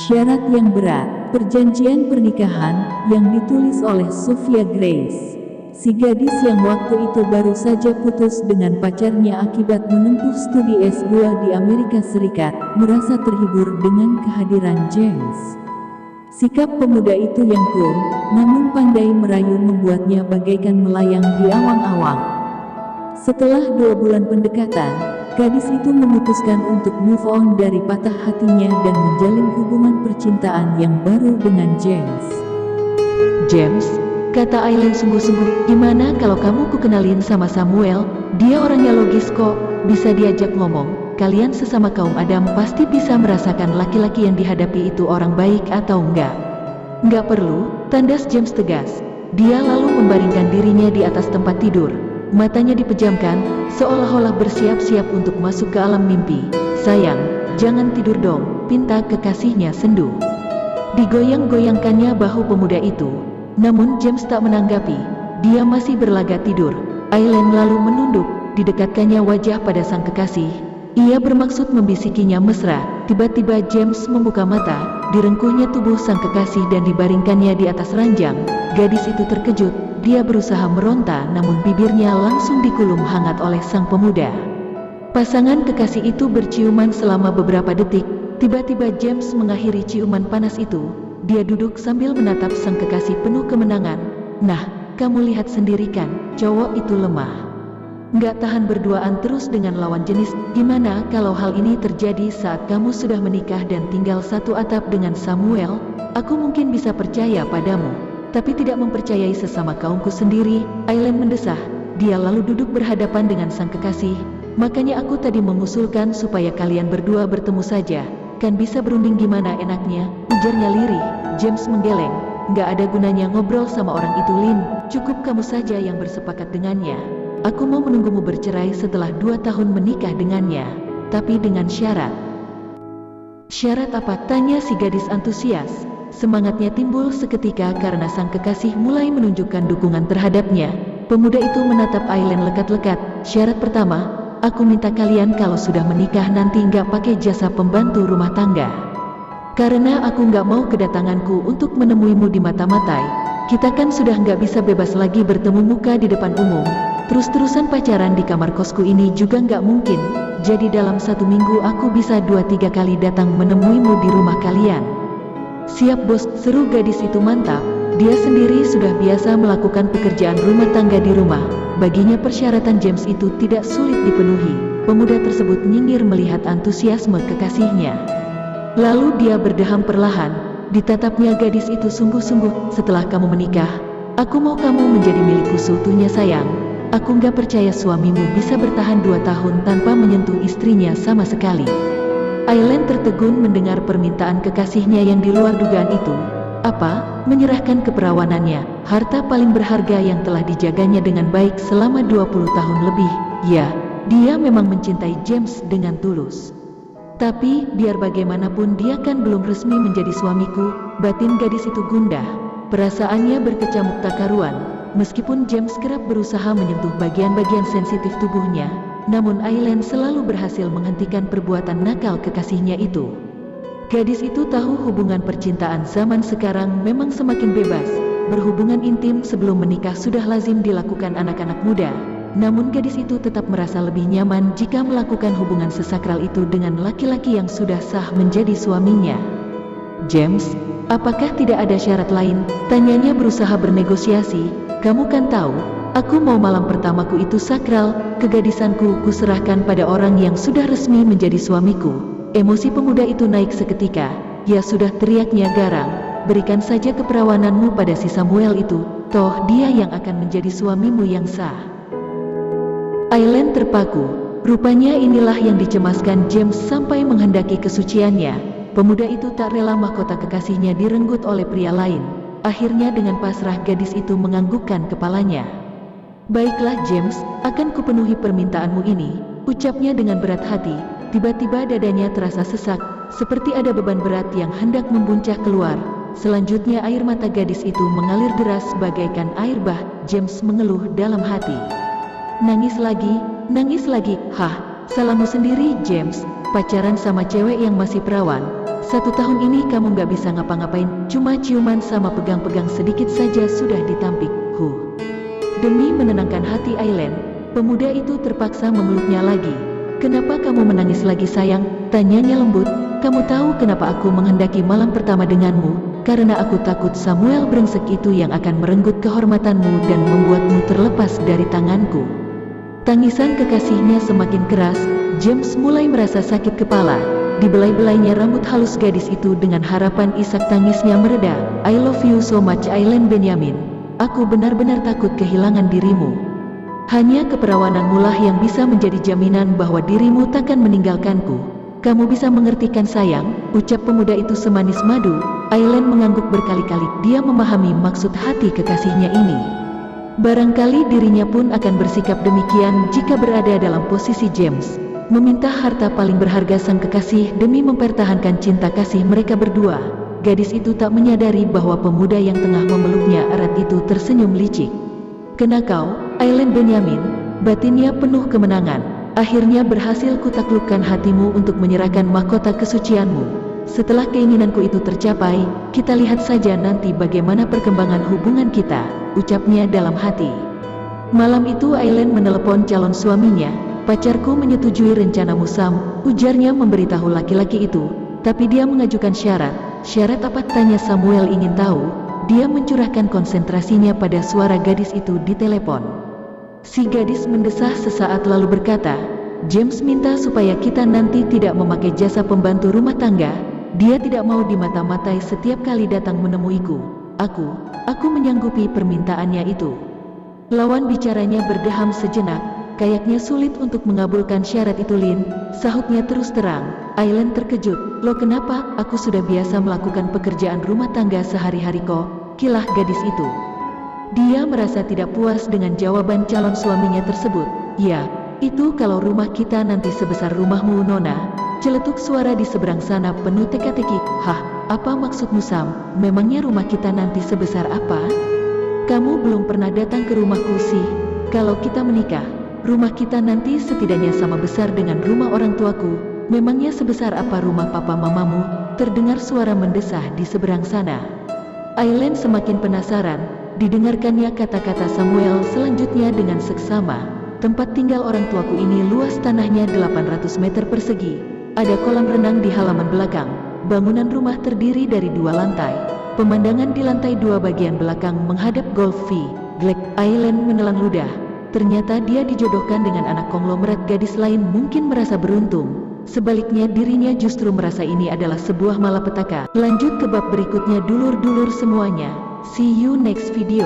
Syarat yang berat, perjanjian pernikahan yang ditulis oleh Sophia Grace. Si gadis yang waktu itu baru saja putus dengan pacarnya akibat menempuh studi S2 di Amerika Serikat, merasa terhibur dengan kehadiran James. Sikap pemuda itu yang cool, namun pandai merayu membuatnya bagaikan melayang di awang-awang. Setelah 2 bulan pendekatan, gadis itu memutuskan untuk move on dari patah hatinya dan menjalin hubungan percintaan yang baru dengan James. James, kata Aileen sungguh-sungguh, gimana kalau kamu kukenalin sama Samuel? Dia orangnya logis kok, bisa diajak ngomong. Kalian sesama kaum Adam pasti bisa merasakan laki-laki yang dihadapi itu orang baik atau enggak. Enggak perlu, tandas James tegas. Dia lalu membaringkan dirinya di atas tempat tidur. Matanya dipejamkan, seolah-olah bersiap-siap untuk masuk ke alam mimpi. Sayang, jangan tidur dong, pinta kekasihnya sendu. Digoyang-goyangkannya bahu pemuda itu. Namun James tak menanggapi, dia masih berlagak tidur. Aileen lalu menunduk, didekatkannya wajah pada sang kekasih. Ia bermaksud membisikinya mesra. Tiba-tiba James membuka mata, direngkuhnya tubuh sang kekasih dan dibaringkannya di atas ranjang. Gadis itu terkejut, dia berusaha meronta namun bibirnya langsung dikulum hangat oleh sang pemuda. Pasangan kekasih itu berciuman selama beberapa detik. Tiba-tiba James mengakhiri ciuman panas itu. Dia duduk sambil menatap sang kekasih penuh kemenangan. Nah, kamu lihat sendiri kan, cowok itu lemah. Nggak tahan berduaan terus dengan lawan jenis. Gimana kalau hal ini terjadi saat kamu sudah menikah dan tinggal satu atap dengan Samuel? Aku mungkin bisa percaya padamu, tapi tidak mempercayai sesama kaumku sendiri. Aileen mendesah. Dia lalu duduk berhadapan dengan sang kekasih. Makanya aku tadi mengusulkan supaya kalian berdua bertemu saja. Kan bisa berunding gimana enaknya, ujarnya lirih. James menggeleng. Nggak ada gunanya ngobrol sama orang itu, Lin. Cukup kamu saja yang bersepakat dengannya. Aku mau menunggumu bercerai setelah 2 tahun menikah dengannya, tapi dengan syarat. Syarat apa? Tanya si gadis antusias. Semangatnya timbul seketika karena sang kekasih mulai menunjukkan dukungan terhadapnya. Pemuda itu menatap Aileen lekat-lekat. Syarat pertama, aku minta kalian kalau sudah menikah nanti nggak pakai jasa pembantu rumah tangga. Karena aku nggak mau kedatanganku untuk menemuimu di mata-matai. Kita kan sudah nggak bisa bebas lagi bertemu muka di depan umum. Terus-terusan pacaran di kamar kosku ini juga nggak mungkin. Jadi dalam 1 minggu aku bisa 2-3 kali datang menemuimu di rumah kalian. Siap bos, seru gadis itu mantap. Dia sendiri sudah biasa melakukan pekerjaan rumah tangga di rumah. Baginya persyaratan James itu tidak sulit dipenuhi. Pemuda tersebut nyindir melihat antusiasme kekasihnya. Lalu dia berdeham perlahan. Ditatapnya gadis itu sungguh-sungguh. Setelah kamu menikah, aku mau kamu menjadi milikku seutuhnya sayang. Aku nggak percaya suamimu bisa bertahan 2 tahun tanpa menyentuh istrinya sama sekali. Aileen tertegun mendengar permintaan kekasihnya yang di luar dugaan itu. Apa? Menyerahkan keperawanannya, harta paling berharga yang telah dijaganya dengan baik selama 20 tahun lebih. Ya, dia memang mencintai James dengan tulus. Tapi, biar bagaimanapun dia kan belum resmi menjadi suamiku. Batin gadis itu gundah. Perasaannya berkecamuk tak karuan. Meskipun James kerap berusaha menyentuh bagian-bagian sensitif tubuhnya, namun Aileen selalu berhasil menghentikan perbuatan nakal kekasihnya itu. Gadis itu tahu hubungan percintaan zaman sekarang memang semakin bebas. Berhubungan intim sebelum menikah sudah lazim dilakukan anak-anak muda. Namun gadis itu tetap merasa lebih nyaman jika melakukan hubungan sesakral itu dengan laki-laki yang sudah sah menjadi suaminya. James, apakah tidak ada syarat lain? Tanyanya berusaha bernegosiasi. Kamu kan tahu, aku mau malam pertamaku itu sakral, kegadisanku kuserahkan pada orang yang sudah resmi menjadi suamiku. Emosi pemuda itu naik seketika. Ya sudah, teriaknya garang. Berikan saja keperawananmu pada si Samuel itu, toh dia yang akan menjadi suamimu yang sah. Aileen terpaku. Rupanya inilah yang dicemaskan James sampai menghendaki kesuciannya. Pemuda itu tak rela mahkota kekasihnya direnggut oleh pria lain. Akhirnya dengan pasrah gadis itu menganggukkan kepalanya. Baiklah James, akan kupenuhi permintaanmu ini, ucapnya dengan berat hati. Tiba-tiba dadanya terasa sesak, seperti ada beban berat yang hendak membuncah keluar. Selanjutnya air mata gadis itu mengalir deras bagaikan air bah. James mengeluh dalam hati. Nangis lagi, hah, salahmu sendiri James, pacaran sama cewek yang masih perawan. 1 tahun ini kamu gak bisa ngapa-ngapain, cuma ciuman sama pegang-pegang sedikit saja sudah ditampik. Demi menenangkan hati Aileen, pemuda itu terpaksa memeluknya lagi. Kenapa kamu menangis lagi sayang? Tanyanya lembut. Kamu tahu kenapa aku menghendaki malam pertama denganmu? Karena aku takut Samuel brengsek itu yang akan merenggut kehormatanmu dan membuatmu terlepas dari tanganku. Tangisan kekasihnya semakin keras. James mulai merasa sakit kepala. Dibelai-belainya rambut halus gadis itu dengan harapan isak tangisnya mereda. I love you so much Aileen Benyamin. Aku benar-benar takut kehilangan dirimu. Hanya keperawananmu lah yang bisa menjadi jaminan bahwa dirimu takkan meninggalkanku. Kamu bisa mengertikan sayang, ucap pemuda itu semanis madu. Aileen mengangguk berkali-kali. Dia memahami maksud hati kekasihnya ini. Barangkali dirinya pun akan bersikap demikian jika berada dalam posisi James. Meminta harta paling berharga sang kekasih demi mempertahankan cinta kasih mereka berdua. Gadis itu tak menyadari bahwa pemuda yang tengah memeluknya erat itu tersenyum licik. Kena kau, Aileen Benyamin, batinnya penuh kemenangan. Akhirnya berhasil kutaklukkan hatimu untuk menyerahkan mahkota kesucianmu. Setelah keinginanku itu tercapai, kita lihat saja nanti bagaimana perkembangan hubungan kita, ucapnya dalam hati. Malam itu Aileen menelepon calon suaminya. Pacarku menyetujui rencanamu Sam, ujarnya memberitahu laki-laki itu. Tapi dia mengajukan syarat. Syarat apa? Tanya Samuel ingin tahu. Dia mencurahkan konsentrasinya pada suara gadis itu di telepon. Si gadis mendesah sesaat lalu berkata, James minta supaya kita nanti tidak memakai jasa pembantu rumah tangga. Dia tidak mau dimata-matai setiap kali datang menemuiku. Aku menyanggupi permintaannya itu. Lawan bicaranya berdeham sejenak. Kayaknya sulit untuk mengabulkan syarat itu Lin, sahutnya terus terang. Aileen terkejut. Lo kenapa? Aku sudah biasa melakukan pekerjaan rumah tangga sehari-hari kok, kilah gadis itu. Dia merasa tidak puas dengan jawaban calon suaminya tersebut. Ya, itu kalau rumah kita nanti sebesar rumahmu Nona. Celetuk suara di seberang sana penuh teka-teki. Hah, apa maksudmu Sam? Memangnya rumah kita nanti sebesar apa? Kamu belum pernah datang ke rumahku sih. Kalau kita menikah, rumah kita nanti setidaknya sama besar dengan rumah orang tuaku. Memangnya sebesar apa rumah papa mamamu? Terdengar suara mendesah di seberang sana. Aileen semakin penasaran. Didengarkannya kata-kata Samuel selanjutnya dengan seksama. Tempat tinggal orang tuaku ini luas tanahnya 800 meter persegi. Ada kolam renang di halaman belakang. Bangunan rumah terdiri dari 2 lantai. Pemandangan di lantai 2 bagian belakang menghadap Golf V. Glek. Aileen menelan ludah. Ternyata dia dijodohkan dengan anak konglomerat. Gadis lain mungkin merasa beruntung. Sebaliknya dirinya justru merasa ini adalah sebuah malapetaka. Lanjut ke bab berikutnya dulur-dulur semuanya. See you next video.